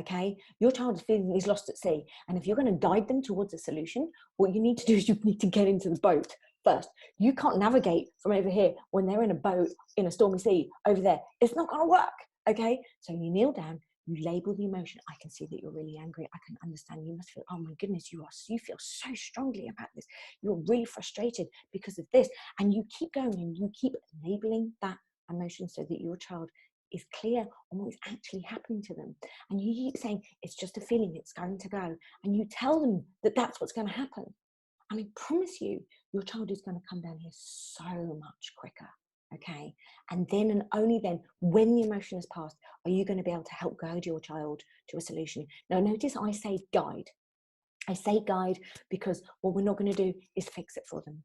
okay? Your child is feeling he's lost at sea. And if you're going to guide them towards a solution, what you need to do is you need to get into the boat first. You can't navigate from over here when they're in a boat in a stormy sea over there. It's not going to work, okay? So you kneel down, you label the emotion. I can see that you're really angry. I can understand. You must feel, oh my goodness, you feel so strongly about this. You're really frustrated because of this. And you keep going and you keep labeling that emotion so that your child is clear on what is actually happening to them. And you keep saying, it's just a feeling, it's going to go. And you tell them that that's what's going to happen. And I promise you, your child is going to come down here so much quicker, okay? And then and only then, when the emotion has passed, are you going to be able to help guide your child to a solution. Now, notice I say guide. I say guide because what we're not going to do is fix it for them.